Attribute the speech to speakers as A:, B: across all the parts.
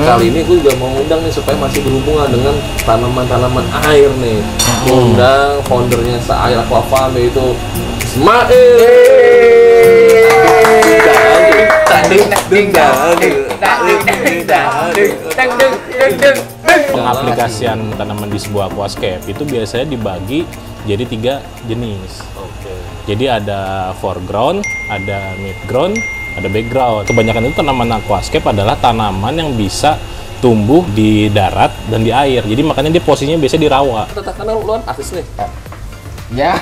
A: Kali ini gue juga mau undang nih supaya masih berhubungan dengan tanaman-tanaman air nih. Undang foundernya Se-Air Aqua Farm yaitu Ismail.
B: Pengaplikasian tanaman di sebuah aquascape itu biasanya dibagi jadi 3 jenis. Jadi ada foreground, ada midground, ada background. Kebanyakan itu tanaman aquascape adalah tanaman yang bisa tumbuh di darat dan di air. Jadi makanya dia posisinya biasa di rawa.
A: Karena lu kan artis nih.
C: Ya.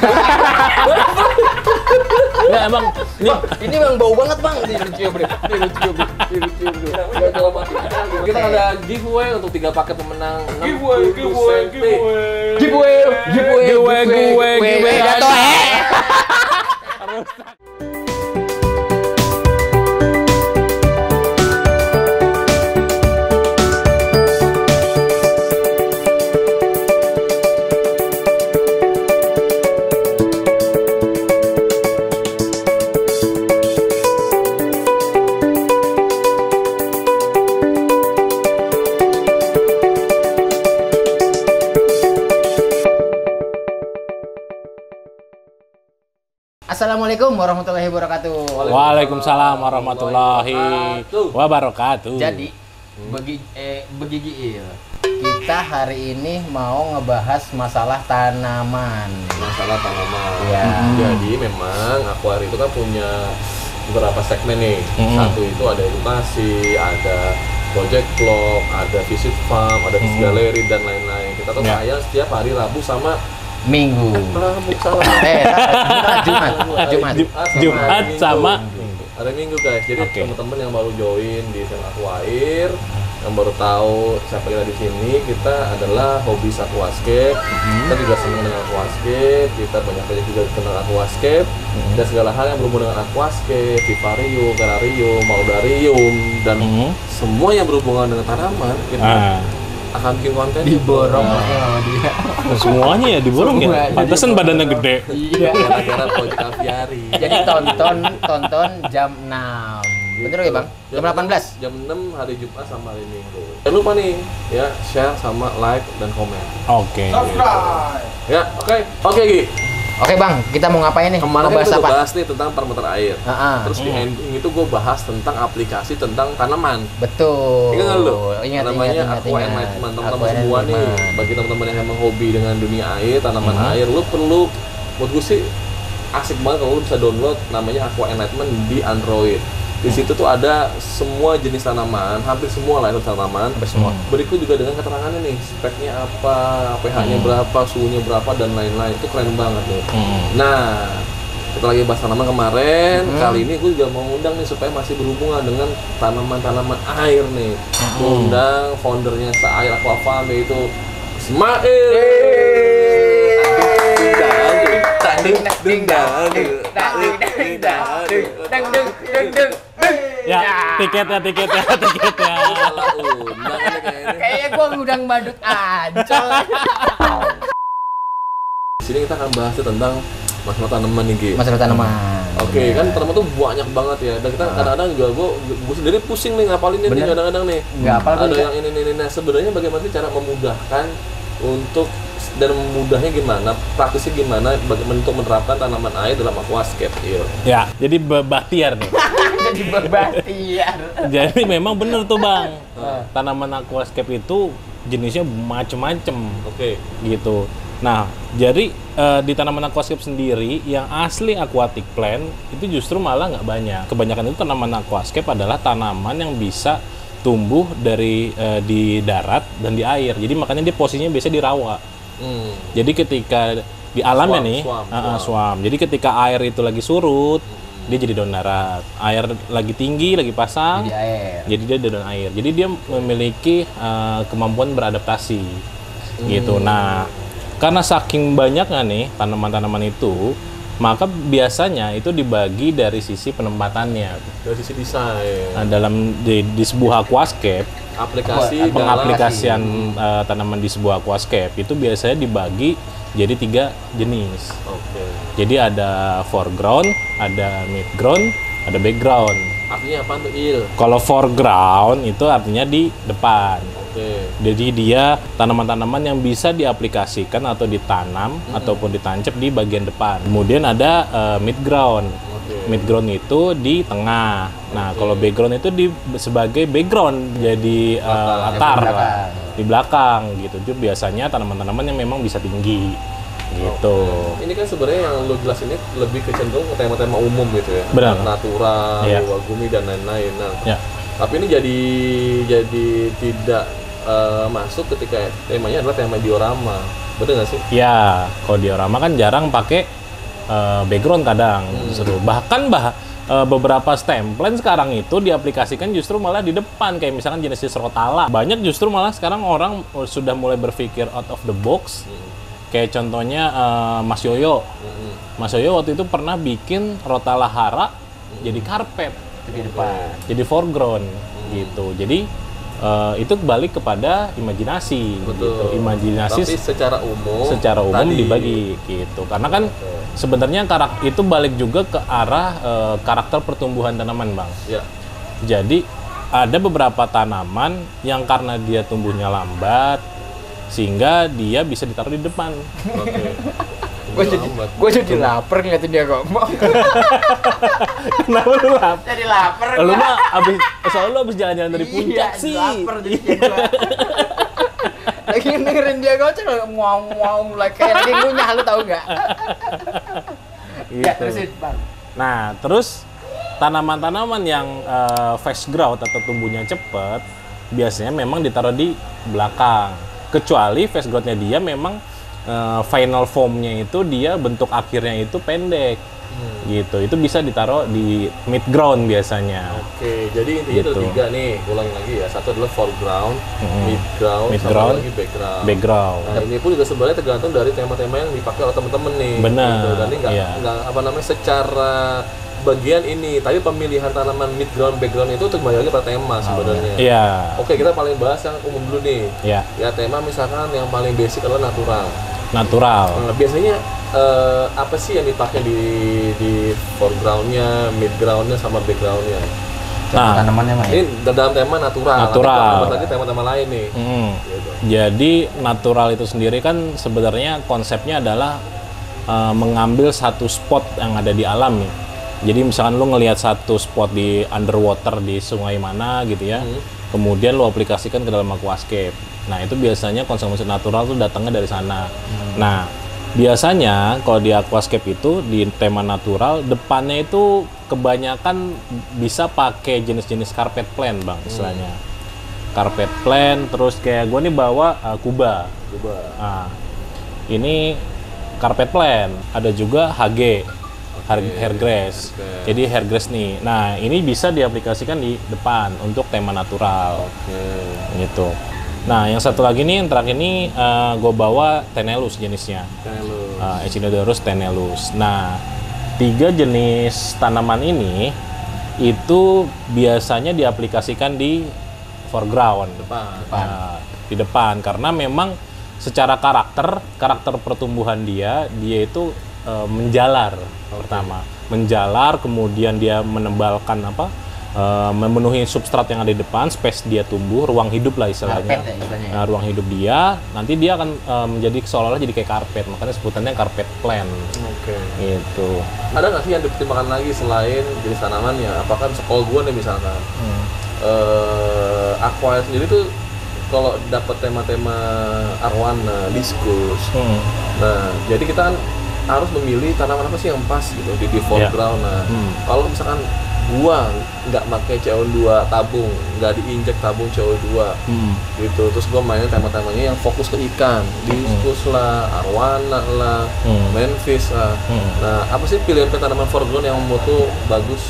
B: Nggak, emang
C: Ini emang bau banget, Bang. Ini lucu, Bro. Ini lucu, Bro.
A: Kita ada giveaway untuk 3 paket pemenang.
C: Giveaway. Jatuh, Assalamualaikum warahmatullahi wabarakatuh.
B: Waalaikumsalam warahmatullahi wabarakatuh.
C: Jadi, Begigiil, kita hari ini mau ngebahas masalah tanaman. Ya.
A: Jadi memang Aquari itu kan punya beberapa segmen nih. Satu itu ada edukasi, ada project vlog, ada visit farm, ada visit gallery dan lain-lain. Kita tuh tayang setiap hari Rabu sama
C: Minggu.
B: Jumat sama
A: hari Minggu guys. Jadi teman-teman yang baru join di channel Aquair, yang baru tahu siapa kita di sini, kita adalah hobis aquascape. Kita juga senang dengan aquascape, kita banyak banyak juga tentang aquascape dan segala hal yang berhubungan dengan aquascape, vivarium, terrarium, maudarium dan semua yang berhubungan dengan tanaman. Kita akan bikin konten
C: diborong sama dia.
B: Semuanya ya diborong ya. Pantesan badannya gede.
C: Iya.
A: Gara-gara project aviari.
C: Jadi tonton jam 6. Bener ya, Bang? Jam 18.
A: Jam 6 hari Jumat sama hari Minggu. Jangan lupa nih ya, share sama like dan komen.
B: Oke.
C: Subscribe.
A: Ya, oke Gi.
C: Oke, Bang, kita mau ngapain nih?
A: Kemarin
C: Mau bahas
A: kita
C: apa?
A: bahas nih tentang parameter air. Terus di ending itu gue bahas tentang aplikasi tentang tanaman.
C: Betul.
A: Ingat nggak lu?
C: Ingat.
A: Namanya Aqua Enlightenment. Teman-teman semua nih, bagi teman-teman yang emang hobi dengan dunia air, tanaman air, lu perlu, menurut gue sih asik banget kalau lu bisa download namanya Aqua Enlightenment di Android. Di situ tuh ada semua jenis tanaman, hampir semua lah itu tanaman.
C: Semua.
A: Berikut juga dengan keterangannya nih, speknya apa, pH-nya berapa, suhunya berapa dan lain-lain. Itu keren banget nih. Nah, kita lagi bahas tanaman kemarin. Kali ini gue juga mau undang nih supaya masih berhubungan dengan tanaman-tanaman air nih. Undang foundernya Se-Air Aqua Farm yaitu Ismail.
B: Ya, tiketnya.
C: Kayaknya gua ngundang badut Ancol.
A: Di sini kita akan bahas tentang masalah tanaman nih, Gi.
C: Masalah tanaman.
A: Oke, kan tanaman tuh banyak banget ya. Dan kita kadang-kadang juga gue sendiri pusing nih ngapalin nih kadang-kadang nih.
C: Nggak hafal
A: ada yang ini. Nah, sebenarnya bagaimana sih cara memudahkan untuk dan mudahnya gimana, praktisnya gimana untuk menerapkan tanaman air dalam aquascape?
B: Ya, jadi bebahtiar nih.
C: Jadi berbahtiar.
B: Jadi memang bener tuh, Bang. Tanaman aquascape itu jenisnya macem-macem. Gitu. Nah, jadi di tanaman aquascape sendiri yang asli aquatic plant itu justru malah nggak banyak. Kebanyakan itu tanaman aquascape adalah tanaman yang bisa tumbuh dari di darat dan di air. Jadi makanya dia posisinya biasa di rawa. Jadi ketika di alamnya swamp. Jadi ketika air itu lagi surut, dia jadi daun darat. Air lagi tinggi, lagi pasang, jadi dia daun air. Jadi dia memiliki kemampuan beradaptasi. Gitu. Nah, karena saking banyaknya nih tanaman-tanaman itu, maka biasanya itu dibagi dari sisi penempatannya.
A: Dari sisi desain.
B: Nah, di sebuah aquascape, pengaplikasian tanaman di sebuah aquascape itu biasanya dibagi jadi 3 jenis. Jadi ada foreground, ada midground, ada background.
A: Artinya apa tuh il?
B: Kalau foreground itu artinya di depan.
A: Oke.
B: Jadi dia tanaman-tanaman yang bisa diaplikasikan atau ditanam ataupun ditancap di bagian depan. Kemudian ada midground.
A: Oke.
B: Midground itu di tengah. Nah, kalau background itu sebagai background, jadi latar di belakang gitu. Itu biasanya tanaman-tanaman yang memang bisa tinggi gitu.
A: Ini kan sebenarnya yang lo jelas ini lebih cenderung ke tema-tema umum gitu ya.
B: Benar.
A: Natural,
B: Iya.
A: wagumi dan lain-lain. Nah,
B: Ya.
A: tapi ini jadi tidak masuk ketika temanya adalah tema diorama. Bener nggak sih?
B: Ya, kalau diorama kan jarang pakai background kadang seru. Bahkan beberapa stem plan sekarang itu diaplikasikan justru malah di depan, kayak misalkan jenis rotala. Banyak justru malah sekarang orang sudah mulai berpikir out of the box. Kayak contohnya Mas Yoyo. Mas Yoyo waktu itu pernah bikin rotala hara jadi karpet
C: Di depan.
B: jadi foreground gitu. Jadi itu balik kepada imajinasi gitu. Imajinasi
A: Tapi secara umum tadi,
B: dibagi gitu. Karena kan sebenarnya itu balik juga ke arah karakter pertumbuhan tanaman, Bang.
A: ya.
B: Jadi ada beberapa tanaman yang karena dia tumbuhnya lambat sehingga dia bisa ditaruh di depan.
A: Oke.
C: Gue jadi lapar ngeliatin dia ngomong.
B: Kenapa lu lapar?
C: Jadi lapar.
B: Lu mah soalnya lu abis jalan-jalan dari puncak sih.
C: Lapar jadi gua. Lagi dengerin dia ngoceh ngomong like kayak lagi ngunyah, lu tahu nggak?
B: Gitu.
C: Ya terusin Bang.
B: Nah, terus tanaman-tanaman yang fast growth atau tumbuhnya cepat biasanya memang ditaruh di belakang. Kecuali fast growth-nya dia memang final form-nya itu dia bentuk akhirnya itu pendek. Gitu. Itu bisa ditaruh di mid ground biasanya.
A: Oke, jadi intinya
B: Gitu.
A: itu 3 nih, ulangi lagi ya. Satu adalah foreground,
B: Mid-ground,
A: sama lagi background.
B: Background.
A: Nah, ini pun juga sebenarnya tergantung dari tema-tema yang dipakai oleh teman-teman nih.
B: Benar,
A: Gitu. Dan ini
B: iya.
A: nggak apa namanya secara bagian ini, tapi pemilihan tanaman midground, background itu kembali lagi pada tema sebenarnya.
B: Iya.
A: Oke, kita paling bahas yang umum dulu nih.
B: Ya,
A: Ya, tema misalkan yang paling basic adalah natural.
B: natural.
A: Nah, biasanya apa sih yang dipakai di foregroundnya, midgroundnya, sama backgroundnya?
B: Nah,
C: Tanamannya mah ya.
A: Ini dalam tema natural.
B: Natural.
A: Nanti kita bahas lagi tema-tema lain nih. Gitu.
B: Jadi natural itu sendiri kan sebenarnya konsepnya adalah mengambil satu spot yang ada di alam nih. Jadi misalkan lu ngelihat satu spot di underwater di sungai mana gitu ya, kemudian lu aplikasikan ke dalam aquascape. Nah itu biasanya konsep natural tuh datangnya dari sana. Nah biasanya kalau di aquascape itu di tema natural depannya itu kebanyakan bisa pakai jenis-jenis carpet plant bang istilahnya. Carpet plant, terus kayak gue nih bawa kuba. Nah, ini carpet plant, ada juga HG. Hair grass. Jadi hair grass nih. Nah, ini bisa diaplikasikan di depan untuk tema natural. Gitu. Nah, yang satu lagi nih, yang terakhir ini gue bawa Tenellus jenisnya. Echinodorus tenellus. Nah, 3 jenis tanaman ini itu biasanya diaplikasikan di foreground. Nah, di depan karena memang secara karakter pertumbuhan dia itu menjalar. Pertama menjalar, kemudian dia menebalkan memenuhi substrat yang ada di depan, space dia tumbuh, ruang hidup lah istilahnya.
C: Karpet ya istilahnya.
B: Nah, ruang hidup dia nanti dia akan menjadi seolah-olah jadi kayak karpet, makanya sebutannya carpet plant.
A: Oke.
B: Gitu.
A: Ada nggak sih yang dipertimbangkan lagi selain jenis tanamannya? Apakah sekolah gua nih misalkan, aqua sendiri tuh kalau dapat tema-tema arwana, diskus. Nah, jadi kita kan harus memilih tanaman apa sih yang pas gitu di foreground. Nah, kalau misalkan gua nggak pakai CO2 tabung, nggak diinjek tabung CO2 gitu, terus gua mainin tema-temanya yang fokus ke ikan, diskus lah, arwana lah, manfish lah. Nah, apa sih pilihan tanaman foreground yang menurut tuh bagus?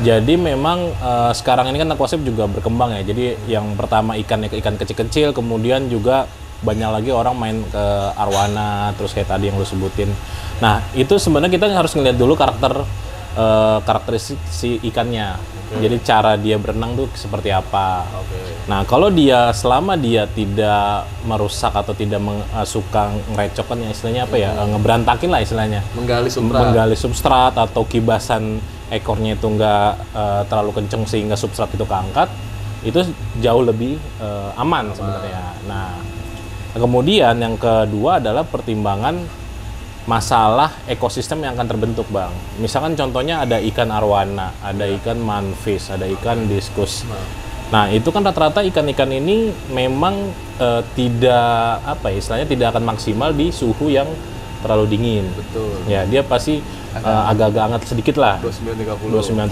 B: Jadi memang sekarang ini kan aquascape juga berkembang ya. Jadi yang pertama ikannya ke ikan kecil-kecil, kemudian juga banyak lagi orang main ke arwana, terus kayak tadi yang lu sebutin. Nah, itu sebenarnya kita harus ngeliat dulu karakteristik si ikannya. Jadi cara dia berenang tuh seperti apa. Nah, kalau selama dia tidak merusak atau tidak suka ngerecokkan ya istilahnya apa ya, ngeberantakin lah istilahnya.
A: Menggali substrat
B: Atau kibasan ekornya itu nggak terlalu kenceng sehingga substrat itu keangkat, itu jauh lebih aman sebenarnya. Nah, kemudian yang kedua adalah pertimbangan masalah ekosistem yang akan terbentuk, Bang. Misalkan contohnya ada ikan arwana, ada ikan manfish, ada ikan diskus. Nah, itu kan rata-rata ikan-ikan ini memang tidak apa ya, istilahnya tidak akan maksimal di suhu yang terlalu dingin.
A: Betul.
B: Ya, dia pasti agak-agak hangat sedikit lah. 29-30.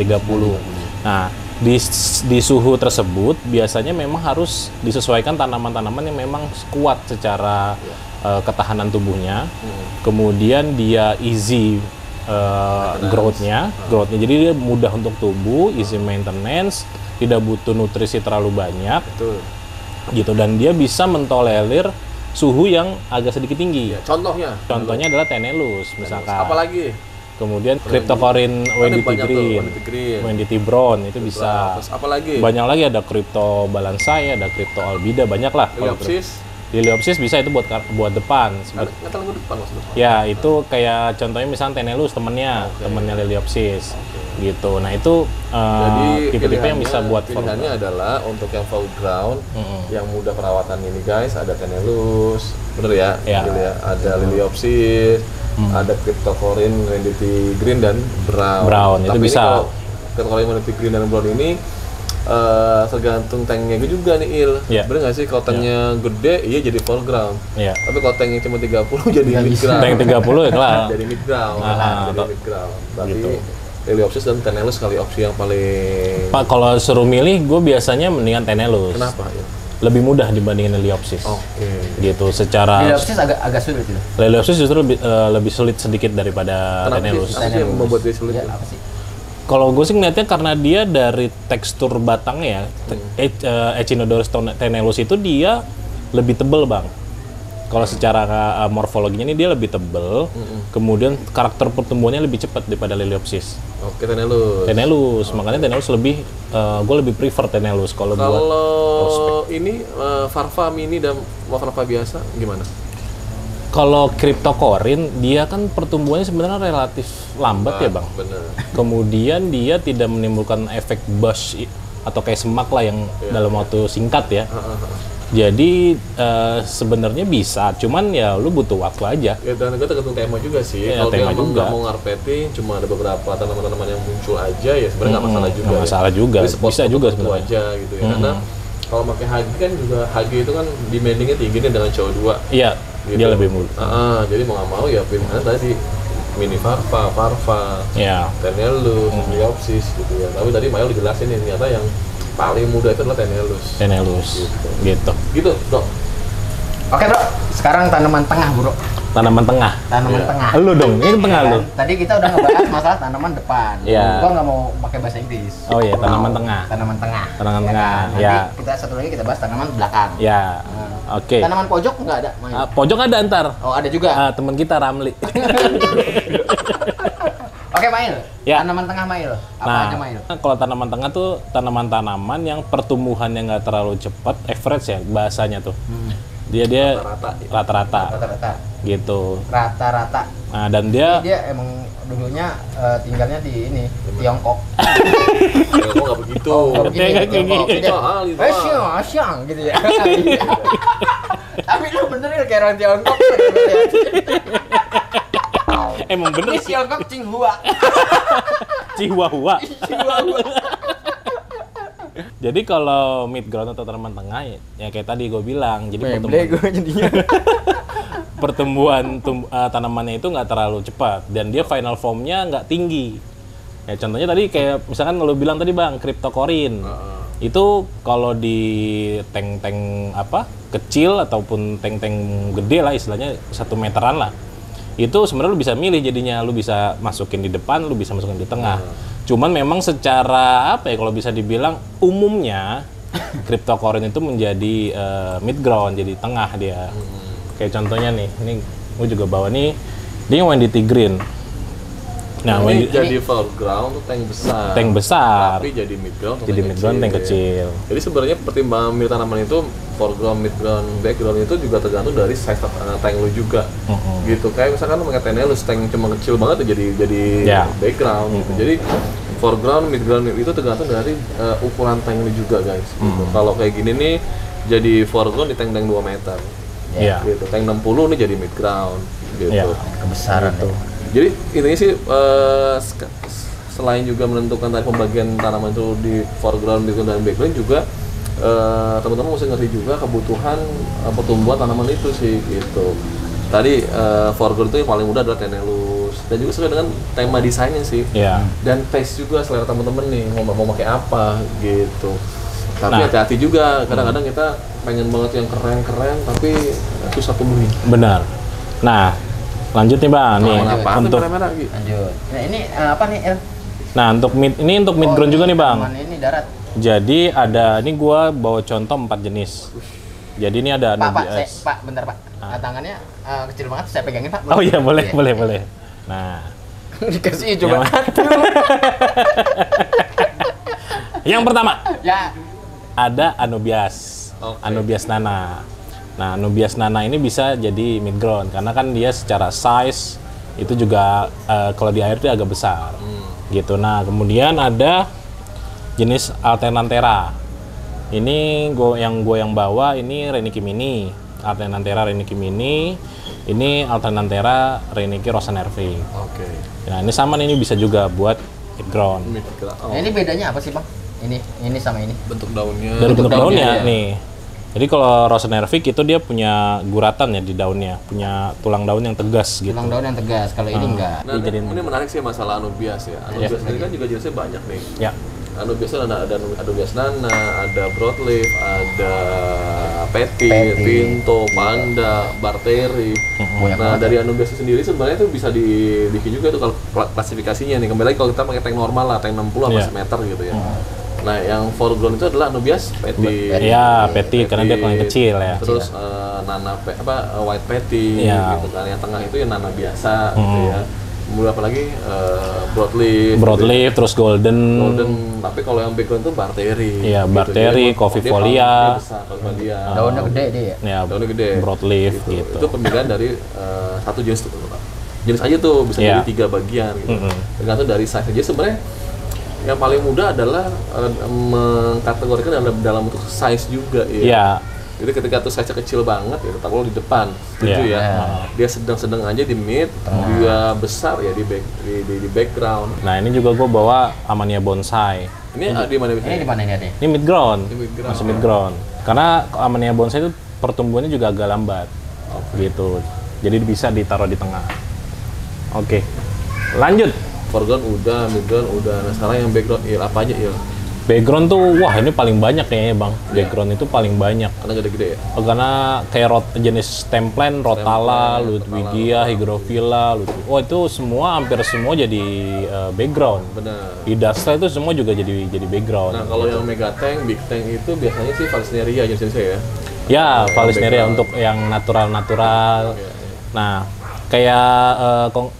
B: Nah, di suhu tersebut biasanya memang harus disesuaikan tanaman-tanaman yang memang kuat secara ketahanan tubuhnya. Kemudian dia easy growth-nya. Jadi dia mudah untuk tumbuh, easy maintenance, tidak butuh nutrisi terlalu banyak.
A: Betul.
B: Gitu, dan dia bisa mentolerir suhu yang agak sedikit tinggi.
A: Ya, contohnya
B: adalah Tenellus misalkan.
A: Apalagi?
B: Kemudian Cryptocorin Wendyttii brown itu bisa.
A: Terus apa lagi?
B: Banyak lagi, ada Crypto balansai, ada Crypto albida, banyak lah. Liliopsis bisa, itu buat depan.
A: Nggak terlalu depan maksudnya?
B: Ya, itu kayak contohnya misalnya Tenellus temennya Liliopsis. Gitu. Nah, itu tipe-tipe yang bisa buat
A: pilihannya adalah untuk yang foreground yang mudah perawatan ini, guys. Ada Tenellus, bener ya?
B: Ya.
A: Ada Liliopsis, ada Cryptocorin Wendyttii green dan brown.
B: Itu
A: tapi
B: bisa.
A: Cryptocorin Wendyttii green dan brown ini tergantung tanknya juga nih, Il. Bener nggak sih? Kalau tanknya gede, iya jadi foreground. Tapi kalau tanknya cuma 30 jadi midground.
B: Tank 30 ya kelar.
A: Jadi midground. Berarti gitu. Liliopsis dan Tenellus kali opsi yang paling...
B: Pak, kalau suruh milih, gue biasanya mendingan Tenellus.
A: Kenapa ya?
B: Lebih mudah dibandingin Liliopsis. Gitu, secara...
C: Liliopsis agak sulit itu.
B: Liliopsis justru lebih sulit sedikit daripada Tenellus.
A: Apa sih yang membuat dia sulit?
C: Apa sih?
B: Kalau gue sih ngeliatnya karena dia dari tekstur batangnya ya, Echinodorus Tenellus itu dia lebih tebel, Bang. Kalau secara morfologinya ini dia lebih tebel, kemudian karakter pertumbuhannya lebih cepat daripada Liliopsis.
A: Oke, Tenellus.
B: Makanya Tenellus gue lebih prefer Tenellus kalau buat prospek.
A: Ini Farva mini dan Farva biasa gimana?
B: Kalau Cryptocorin dia kan pertumbuhannya sebenarnya relatif lambat ya, Bang.
A: Bener.
B: Kemudian dia tidak menimbulkan efek bush atau kayak semak lah yang dalam waktu singkat ya. Jadi sebenarnya bisa, cuman ya lu butuh waktu aja.
A: Ya, dan itu tergantung tema juga sih. Kalau dia emang nggak mau ngarpeting, cuma ada beberapa tanaman-tanaman yang muncul aja, ya sebenarnya nggak masalah juga.
B: Nggak masalah juga, bisa juga sebenarnya.
A: Aja gitu ya. Karena kalau pakai Hagi kan juga Hagi itu kan demandingnya tinggi nih dengan CO2.
B: Iya, gitu. Dia lebih mudah.
A: Jadi mau nggak mau ya pilihannya tadi mini Farva, Tenellus, Liliopsis gitu ya. Tapi tadi Mael dijelasin nih, ternyata yang paling mudah itu adalah Tenellus. Gitu, Bro.
C: Oke, Bro. Sekarang tanaman tengah, Bro.
B: Tanaman tengah. Lu dong, ini tengah lu.
C: Tadi kita udah ngebahas masalah tanaman depan. Gua nggak mau pakai bahasa Inggris.
B: Oh iya, tanaman tengah.
C: Tanaman tengah.
B: Ya.
C: Nanti kita satu lagi kita bahas tanaman belakang.
B: Ya. Oke.
C: Tanaman pojok nggak ada?
B: Pojok ada ntar.
C: Oh, ada juga.
B: Teman kita Ramli.
C: Oke, Mail.
B: Ya.
C: Tanaman tengah, Mail. Apa aja, Mail?
B: Kalau tanaman tengah tuh tanaman-tanaman yang pertumbuhannya nggak terlalu cepat, average ya bahasanya tuh. Dia rata-rata. Gitu.
C: Rata-rata.
B: Nah, dan dia
C: emang dulunya tinggalnya di Tiongkok.
A: Kok nggak begitu?
B: Kayak gini.
C: Asyang gitu ya. Tapi lu bener ya kayak orang Tiongkok.
B: Emang bener
C: sih. Tiongkok Tsinghua.
B: Chihuahua. Jadi kalau midground atau tanaman tengah ya kayak tadi gue bilang, jadi pertumbuhan tanamannya itu nggak terlalu cepat dan dia final formnya nggak tinggi. Ya contohnya tadi kayak misalkan lo bilang tadi, Bang, Cryptocorin. Itu kalau di tank-tank kecil ataupun tank-tank gede lah, istilahnya 1 meteran lah. Itu sebenarnya lu bisa milih, jadinya lu bisa masukin di depan, lu bisa masukin di tengah. Cuman memang secara kalau bisa dibilang umumnya Cryptocorin itu menjadi midground, jadi tengah dia. Kayak contohnya nih, ini gue juga bawa nih, dia yang Wendyttii green.
A: Nah, ini jadi foreground tuh tank besar. Tapi jadi midground
B: tank kecil.
A: Jadi sebenarnya pertimbangan milih tanaman itu foreground, midground, background itu juga tergantung dari size tank lu juga. Gitu. Kayak misalkan lu pakai Tenellus, tank cuma kecil banget jadi background gitu. Jadi foreground, midground itu tergantung dari ukuran tank ini juga guys. Gitu. Kalau kayak gini nih jadi foreground di tank 2 meter.
B: Iya.
A: Gitu. Tank 60 nih jadi midground gitu.
B: Iya.
C: Kebesaran tuh.
A: Jadi intinya sih selain juga menentukan dari pembagian tanaman itu di foreground, midground dan background juga teman-teman mesti ngerti juga kebutuhan pertumbuhan tanaman itu sih gitu. Tadi foreground itu yang paling mudah adalah tenellus dan juga sesuai dengan tema desainnya sih.
B: Iya.
A: Dan taste juga selera teman-teman nih mau pakai apa gitu. Tapi
B: Nah.
A: hati-hati juga, kadang-kadang kita pengen banget yang keren-keren tapi susah tumbuhin.
B: Benar. Nah, lanjut nih Bang nih
A: Apa
B: untuk
A: merah-merah gitu.
C: Lanjut. Nah ini apa nih El?
B: Nah, untuk midground juga nih Bang.
C: Tanaman ini darat.
B: Jadi ini gua bawa contoh 4 jenis. Jadi ini ada
C: Pak,
B: Anubias.
C: Pak, bentar Pak. Tangannya kecil banget, saya pegangin Pak.
B: Oh iya, boleh. Nah,
C: Dikasih coba.
B: yang pertama
C: Ya.
B: ada Anubias.
A: Oke.
B: Anubias nana. Nah, Anubias nana ini bisa jadi midground karena kan dia secara size itu juga kalau di air itu agak besar. Gitu. Nah, kemudian ada jenis Alternanthera. Ini yang bawa ini Rhenicimini. Alternanthera Rhenicimini. Ini Alternanthera Rheinici rosanervi.
A: Oke.
B: Nah, ini sama nih, ini bisa juga buat midground.
A: Midground.
C: Nah, ini bedanya apa sih Bang? Ini sama ini.
A: Bentuk daunnya.
B: Dari bentuk
C: daunnya,
B: daunnya
C: ya.
B: nih. Jadi kalau rosanervic itu dia punya guratan ya di daunnya, punya tulang daun yang tegas gitu.
C: Tulang daun yang tegas. Kalau ini enggak.
A: Nah, ini menarik sih masalah Anubias ya. Anubias sendiri kan juga jenisnya banyak nih.
B: Ya.
A: Anubias ada Anubias nana, ada broadleaf, ada
C: Petit.
A: pinto, panda, barteri.
C: Banyak
A: Nah,
C: banget.
A: dari Anubias sendiri sebenarnya itu bisa dibikin juga tuh kalau klasifikasinya nih. Kembali lagi kalau kita pakai tank normal lah, tank 60 sama
B: Iya.
A: semeter gitu ya. Nah, yang foreground itu adalah Anubias petit.
B: Ya, petit karena dia paling kecil ya.
A: Terus white petit
B: Iya.
A: gitu kan. Yang tengah itu ya nana biasa gitu ya. Kemudian apalagi broadleaf.
B: Broadleaf, terus golden.
A: Tapi kalau yang background itu barteri.
B: Iya,
A: gitu.
B: barteri,
A: Jadi,
B: Covifolia.
A: dia besar, Covifolia.
C: Daunnya gede dia ya.
B: Ya,
A: Daunnya gede.
B: broadleaf gitu.
A: Itu pemilihan dari satu jenis jenis aja tuh bisa
B: Iya.
A: jadi 3 bagian gitu.
B: Mm-mm.
A: Tergantung dari size. Jadi sebenarnya yang paling mudah adalah mengkategorikan dalam bentuk size juga ya.
B: Iya.
A: Jadi ketika tuh size kecil banget ya tetap lo di depan, setuju
B: Iya.
A: ya. Dia sedang-sedang aja di mid, dia besar ya di background.
B: Nah, ini juga gue bawa Amania bonsai.
A: Ini di mana?
C: Ini di mana ini adanya?
B: Ini midground.
A: Ini midground.
B: Masih midground. Karena Amania bonsai itu pertumbuhannya juga agak lambat. Gitu. Jadi bisa ditaruh di tengah. Oke. Lanjut.
A: Foreground udah, midground udah. Nah sekarang yang background, apa aja ya?
B: Background tuh, wah ini paling banyak kayaknya Bang. Background itu paling banyak.
A: Karena gede-gede ya.
B: Karena kayak jenis Templen, Rotala, Ludwigia, Hygrophila, oh itu semua hampir semua jadi background.
A: Benar.
B: Hidastra itu semua juga jadi background.
A: Nah kalau yang mega tank, big tank itu biasanya sih Vallisneria jenis-jenisnya ya.
B: Ya, Vallisneria
A: background.
B: untuk yang natural-natural.
A: Iya, iya.
B: Nah, kayak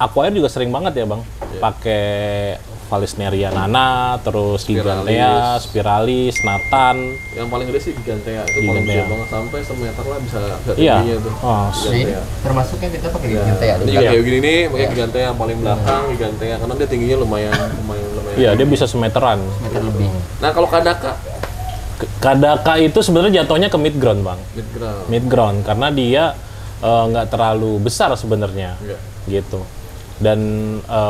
B: Aquair juga sering banget ya Bang, pakai Vallisneria nana, terus Gigantea, Spiralis, Nathan.
A: Yang paling gede sih Gigantea, itu paling
B: Gigantea.
A: gede banget sampai semeter lah bisa
B: Iya.
A: tingginya tuh.
B: Oh,
C: Nah, ini
A: Gigantea.
C: termasuknya kita pakai
A: Ya,
C: Gigantea.
A: ini juga
B: Iya.
A: kayak gini nih, pakai Gigantea yang paling belakang, Gigantea karena dia tingginya lumayan.
B: Iya, dia bisa semeteran.
C: meter lebih.
A: Nah kalau Kadaka,
B: Kadaka itu sebenarnya jatuhnya ke midground Bang.
A: midground.
B: Midground karena dia nggak terlalu besar sebenarnya.
A: Enggak.
B: Gitu. Dan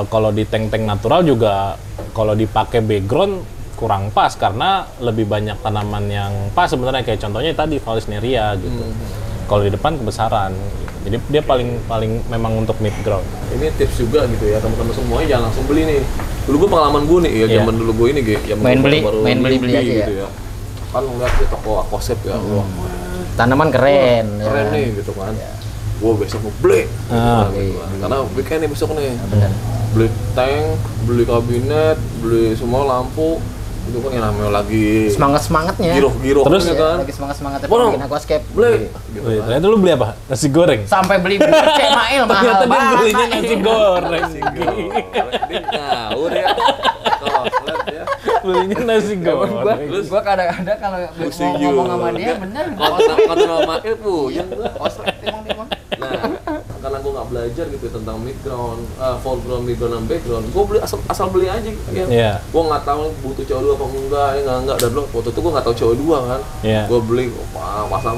B: kalau di tank-tank natural juga kalau dipakai background kurang pas karena lebih banyak tanaman yang pas sebenarnya, kayak contohnya tadi Vallisneria gitu. Kalau di depan kebesaran. Jadi dia paling memang untuk midground.
A: Ini tips juga gitu ya teman-teman semuanya jangan langsung beli nih. Dulu gue pengalaman gue nih ya,
B: Iya.
A: zaman dulu gue ini zaman
C: Main
A: gua
C: beli-
A: baru
C: main beli
A: newbie
C: aja ya.
A: gitu ya. Kan ngeliat di toko Aquascape ya, wah
C: Tanaman keren.
A: keren
C: ya.
A: nih gitu kan. Wah besok mau beli, gitu
B: Ah.
A: kan, gitu kan. Karena weekend nih besok nih.
C: Benar.
A: Beli tank, beli kabinet, beli semua lampu, itu kan yang namanya lagi
C: Semangat-semangatnya.
A: giro-giro
B: Terus,
A: ya kan.
C: Lagi semangat-semangatnya
A: Waduh,
C: bikin aquascape.
A: Beli, gitu
B: Wih,
A: kan.
B: ternyata lu beli apa? Nasi goreng.
C: Sampai beli Cek Mail mahal
B: Ternyata dia
C: banget.
B: belinya nasi goreng.
A: Dia ngawur ya. Tuh, lihat ya.
B: Belinya nasi goreng.
C: Gua kadang-kadang kalau
A: Pusing
C: mau ngomong
A: juga.
C: sama dia bener.
A: Konten nama puyeng gua.
C: Koslet emang dia mah.
A: Nah, karena gue nggak nggak belajar gitu tentang midground, foreground, midground dan background, gue beli asal beli aja ya. Gue nggak tahu butuh CO2 apa enggak, enggak. Dan waktu itu gue nggak tahu CO2 kan, gue beli masa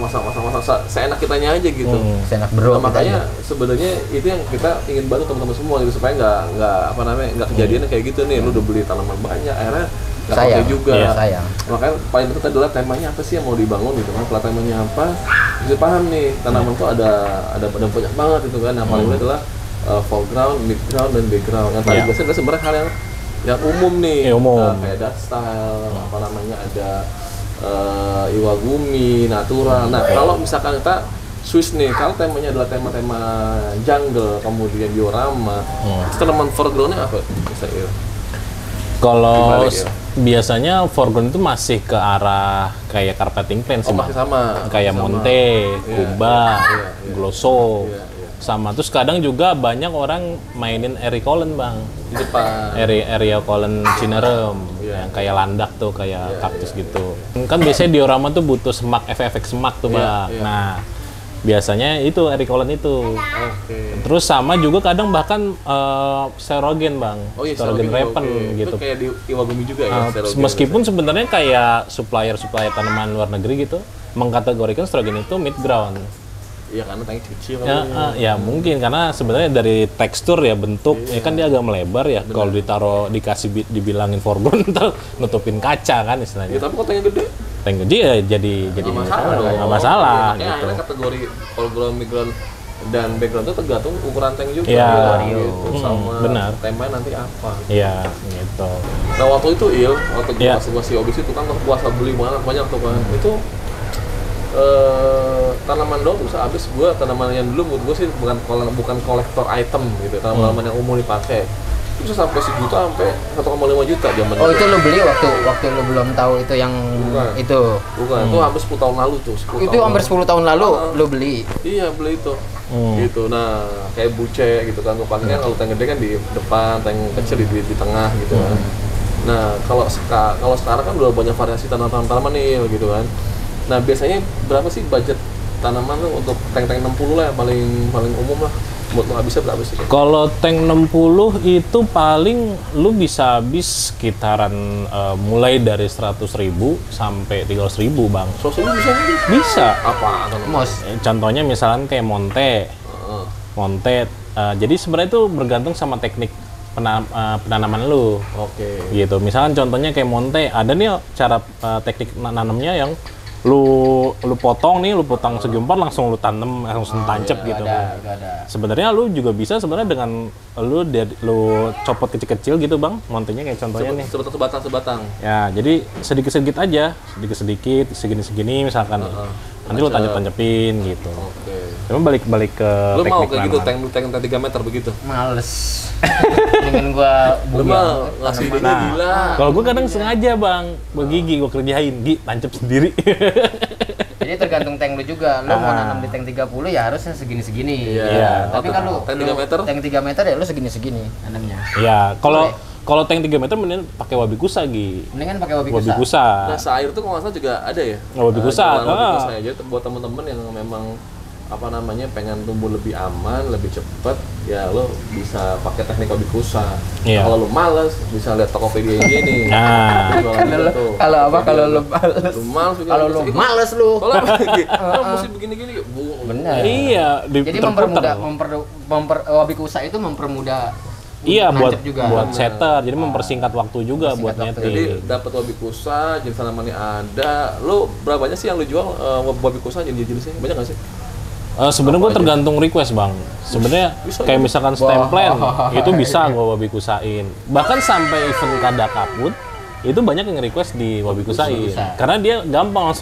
A: seenak kitanya aja gitu.
C: Seenak bro.
A: Nah, makanya sebenarnya itu yang kita ingin bantu teman-teman semua gitu supaya nggak kejadian kayak gitu nih, lu udah beli tanaman banyak, akhirnya nggak pakai juga.
C: Sayang.
A: Makanya paling penting adalah temanya apa sih yang mau dibangun gitu kan. Kalau temanya apa, bisa paham nih tanaman tuh ada banyak banget itu kan. Yang paling penting adalah foreground, midground dan background. Yang paling biasanya adalah sebenarnya hal yang umum nih. Kayak dust style, apa namanya ada iwagumi, natural. Nah kalau misalkan kita Swiss nih, kalau temanya adalah tema-tema jungle, kemudian diorama, tanaman foregroundnya apa? Misalnya
B: kalau biasanya foreground itu masih ke arah kayak carpeting plant sih,
A: masih sama.
B: Kayak Monte, Kuba, Glosso, sama. Terus kadang juga banyak orang mainin Ericolen bang,
A: di depan.
B: Ericolen cinerum, yang kayak landak tuh, kayak kaktus gitu. Kan biasanya diorama tuh butuh semak, efek semak tuh bang. Nah biasanya itu Ericolen itu. Terus sama juga kadang bahkan serogen bang, serogen repen gitu.
A: Itu kayak di Iwagumi juga ya.
B: Meskipun sebenarnya kayak supplier tanaman luar negeri gitu mengkategorikan serogen itu midground.
A: Iya karena tanknya kecil.
B: Ya mungkin karena sebenarnya dari tekstur ya bentuk ya kan dia agak melebar ya. Kalau dibilangin foreground ntar nutupin kaca kan istilahnya.
A: Ya tapi kok tanknya gede.
B: Tank gede ya jadi nggak masalah gitu.
A: Akhirnya kategori foreground, midground dan background itu tergantung ukuran tank juga. Gitu. Sama temanya nanti apa.
B: Iya gitu.
A: Nah waktu itu waktu gua si Obis itu kan puasa beli banyak tuh kan. Itu tanaman doang bisa habis. Gua tanaman yang dulu menurut gua sih bukan kolektor item gitu, tanaman yang umum dipakai bisa sampai sejuta sampai 1,5 juta zaman
C: itu lo beli waktu lo belum tahu itu yang itu
A: itu hampir 10 tahun lalu tuh
C: itu hampir 10 tahun lalu lo beli.
A: Iya beli itu gitu. Nah kayak buce gitu kan, kepakainya kalau tank gede kan di depan, tank kecil di tengah gitu kan. Nah kalau sekarang kan udah banyak variasi tanaman nih gitu kan. Nah biasanya berapa sih budget tanaman tuh untuk tank 60 lah yang paling umum lah? Buat lo habisnya berapa sih?
B: Kalau tank 60 itu paling lu bisa habis sekitaran mulai dari 100.000 sampai 300.000 bang.
A: 100.000 bisa?
B: Bisa.
A: Apa?
B: Contohnya misalnya kayak Monte. Jadi sebenarnya itu bergantung sama teknik penanaman lu. Gitu. Misalkan contohnya kayak Monte, ada nih cara teknik nanamnya yang lu potong segi 4 langsung lu tanam langsung tancap gitu. Sebenarnya lu juga bisa sebenarnya dengan lu copot kecil-kecil gitu bang, montenya kayak contohnya nih.
A: Sebatang.
B: Ya, jadi sedikit-sedikit aja, sedikit-sedikit segini-segini misalkan. Nanti lu tancap-tancapin gitu. Cuma balik ke
A: lu
B: teknik
A: mau kayak gitu
B: penanaman.
A: tank 3 meter begitu?
C: Males. Dengan gua
A: ngasih ide gila.
B: Kalau gua kadang sengaja bang, gua gua kerjain, tancap sendiri.
C: Jadi tergantung tank lu juga. Lu mau nanam di tank 30 ya harusnya segini-segini.
B: Iya.
C: Tapi kalau
A: tank 3 meter?
C: Tank 3 meter ya lu segini-segini nanamnya.
B: Iya, kalau tank 3 meter mending pakai wabikusa
C: Mendingan pakai
B: wabikusa.
A: Nah, air tuh kalau nggak salah juga ada ya.
B: Wabikusa.
A: Jadi buat temen-temen yang memang pengen tumbuh lebih aman, lebih cepat, ya lo bisa pakai teknik wabikusa. Kalau lo males, bisa lihat Tokopedia ini.
C: Kalau lo males lu.
A: Kalau mesti begini-gini,
C: benar.
B: Iya,
C: jadi wabikusa itu mempermudah.
B: Iya, buat setter, jadi mempersingkat waktu juga buat nyeting.
A: Jadi dapat wabikusa, jenis tanamannya ada. Lo berapa banyak sih yang lo jual wabikusa jenisnya? Banyak nggak sih?
B: Sebenarnya gue tergantung request bang. Sebenarnya kayak misalkan stem plant itu bisa gue wabikusain. Bahkan sampai event kada kaput itu banyak yang request di wabikusain. Karena dia gampang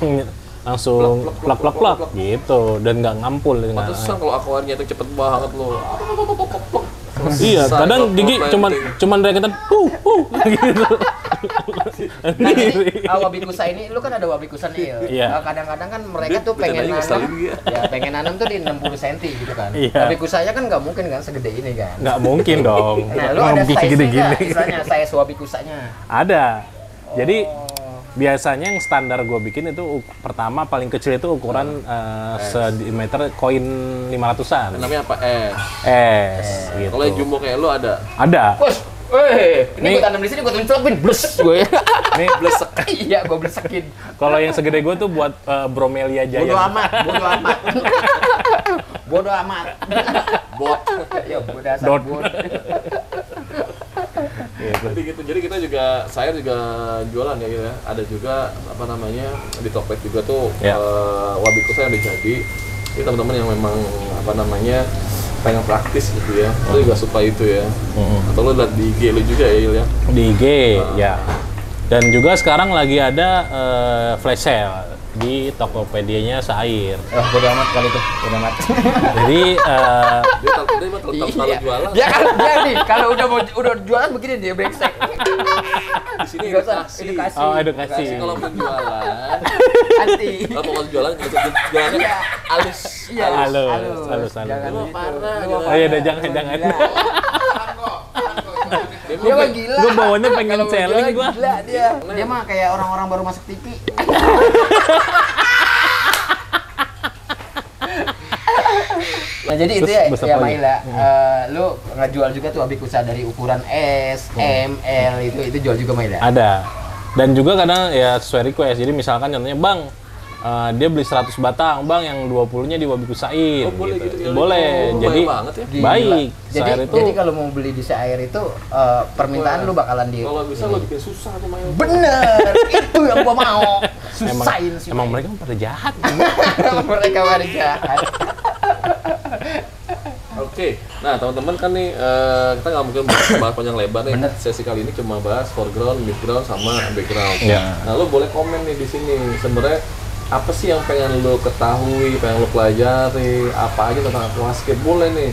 B: langsung plak gitu dan nggak ngampul.
A: Pantesan kalau akuariumnya itu cepet banget lo.
B: Iya, kadang gigi cuman reketan gitu.
C: Nah, jadi wabikusa ini, lu kan ada wabikusa nih. Kadang-kadang kan mereka tuh pengen nanam tuh di 60 cm gitu kan. Wabikusanya kan nggak mungkin kan segede ini kan.
B: Nggak mungkin dong.
C: Nah, lu ada size-nya nggak? Misalnya size wabikusanya.
B: Ada. Jadi biasanya yang standar gue bikin itu pertama paling kecil itu ukuran sedimeter koin 500-an.
A: Namanya apa?
B: S. Gitu.
A: Kalau yang jumbo kayak lu ada?
B: Ada.
C: Ini gue tanam di sini, gue celupin, blus gue.
B: Ini
C: blesek. Iya, gue blesekin.
B: Kalau yang segede gue tuh buat bromelia giant.
C: Bodo amat. Bodo amat. Bot. Ya, bodo asal bot.
A: Jadi kita juga, saya juga jualan ya gitu ya. Ada juga apa namanya di Tokped juga tuh wabikusa yang dijadi. Ini teman-teman yang memang apa namanya pengen praktis gitu ya. Lu juga suka itu ya. Atau lu lihat di IG lu juga ya, Il ya.
B: Di IG ya. Dan juga sekarang lagi ada flash sale di Tokopedia-nya Seair.
C: Bodo amat kali itu, bodo amat.
B: Jadi
A: dia tetap jualan.
C: Dia kan dia nih kalau udah jualan begini dia brengsek.
A: Di sini edukasi.
B: Oh, edukasi.
A: Kalau mau jualan
C: anti.
A: Kalau mau jualan jualannya halus.
C: Iya,
B: halus.
C: Jangan
A: lu parah.
B: Oh iya, jangan.
C: Dia mah gila.
B: Gue bawanya pengen selling gue.
C: Gila dia. Dia mah kayak orang-orang baru masuk TV. Nah jadi itu ya Maila, lu ngejual juga tuh wabikusa dari ukuran S, M, L itu jual juga Maila?
B: Ada. Dan juga kadang ya sesuai request. Jadi misalkan contohnya Bang, dia beli 100 batang, Bang, yang 20-nya di wabikusain.
A: Boleh gitu.
B: Boleh. Jadi
A: banget ya.
B: baik.
C: Jadi kalau mau beli di Seair itu permintaan lu bakalan di.
A: Kalau bisa lo bikin susah tuh Mail.
C: Bener, itu yang gua mau. Susahin sih.
B: Emang mereka pada jahat.
C: Mereka pada jahat.
A: Oke, nah teman-teman kan nih kita nggak mungkin bahas panjang lebar nih. Sesi kali ini cuma bahas foreground, midground, sama background. Nah, lo boleh komen nih di sini. Sebenarnya apa sih yang pengen lo ketahui, pengen lo pelajari, apa aja tentang aquascape boleh nih.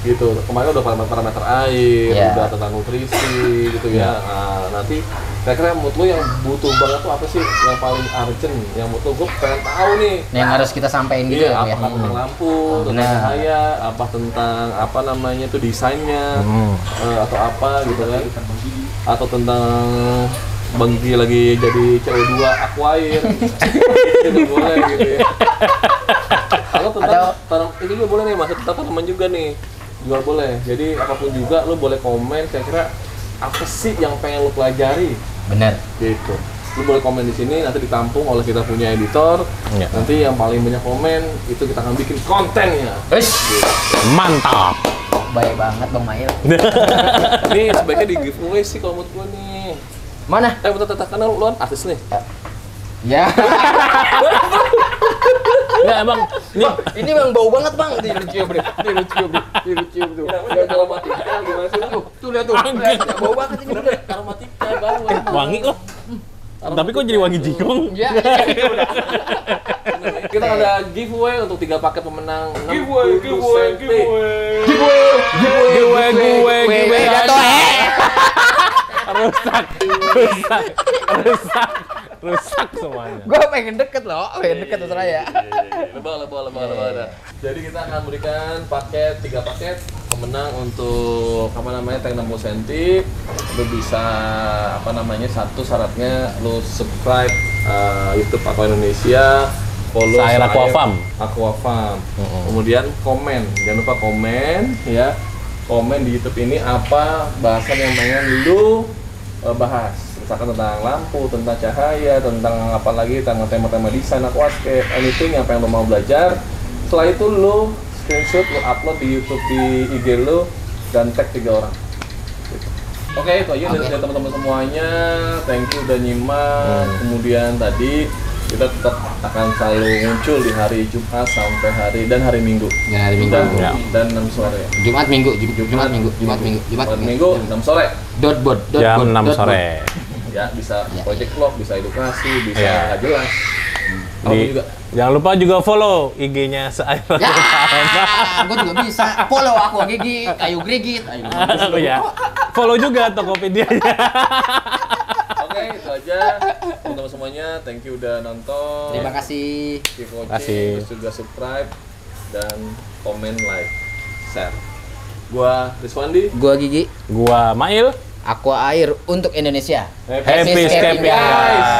A: Gitu. Kemarin udah parameter air, udah tentang nutrisi, gitu ya. Nah, nanti kira-kira menurut lo yang butuh banget tuh apa sih yang paling urgent, yang menurut gue pengen tahu nih
C: yang harus kita sampaikan gitu ya.
A: Apa tentang lampu, tentang cahaya, apa tentang apa namanya tuh desainnya, atau apa gitu kan, atau tentang Bang Gi lagi jadi cewek 2 aquair itu boleh gitu ya. Atau tentang ini juga boleh nih, maksud tentang tanaman juga nih jual boleh. Jadi apapun juga lo boleh komen kira-kira apa sih yang pengen lo pelajari.
C: Bener.
A: Gitu. Lu boleh komen di sini, nanti ditampung oleh kita punya editor. Nanti yang paling banyak komen itu kita akan bikin kontennya.
B: Mantap.
C: Baik banget Bang Mail.
A: Ini sebaiknya di giveaway sih kalau menurut gua nih.
C: Mana?
A: Bentar, karena lu kan artis nih.
C: Ya.
B: Enggak, Bang.
C: Ini Bang bau banget, Bang. Ini lucu, Bro. Tuh.
A: Aromatika gimana sih?
C: Tuh lihat tuh. Bau banget ini, Bro.
A: Aromatika bau.
B: Wangi kok. Tapi kok jadi wangi jigong?
C: Ya.
A: Kita ada giveaway untuk 3 paket pemenang.
B: Giveaway. Rusak semuanya.
C: Gue pengen deket loh, terserah ya.
A: Lebah. Jadi kita akan berikan 3 paket pemenang untuk apa namanya tank 60 cm. Lu bisa apa namanya, satu syaratnya lu subscribe YouTube Aqua Indonesia, follow
B: Seair Aqua Farm.
A: Kemudian komen, jangan lupa komen ya. Komen di YouTube ini apa bahasan yang pengen lu bahas, misalkan tentang lampu, tentang cahaya, tentang apa lagi, tentang tema-tema desain aquascape, anything yang pengen lo mau belajar. Setelah itu lo screenshot, lo upload di YouTube, di IG lo, dan tag 3 orang. Oke, itu aja dari teman-teman semuanya. Thank you udah nyimak. Kemudian tadi kita tetap akan selalu muncul di hari Jumat sampai hari Minggu. Dan 6 sore.
C: Jumat Minggu 6
A: sore.
B: Jam 6 sore.
A: Ya, bisa project vlog, bisa edukasi, bisa nggak jelas. Juga.
B: Jangan lupa juga follow IG-nya Seair.
C: Gue juga bisa. Follow aku Gigi, Kayu Grigit.
B: Follow juga Tokopedia-nya.
A: Oke, itu aja. Teman-teman semuanya, thank you udah nonton.
C: Terima kasih.
A: Terus juga subscribe dan komen, like, share. Gua Rizwandi.
C: Gua Gigi.
B: Gua Mail.
C: Aqua Air untuk Indonesia.
B: Happy escaping guys.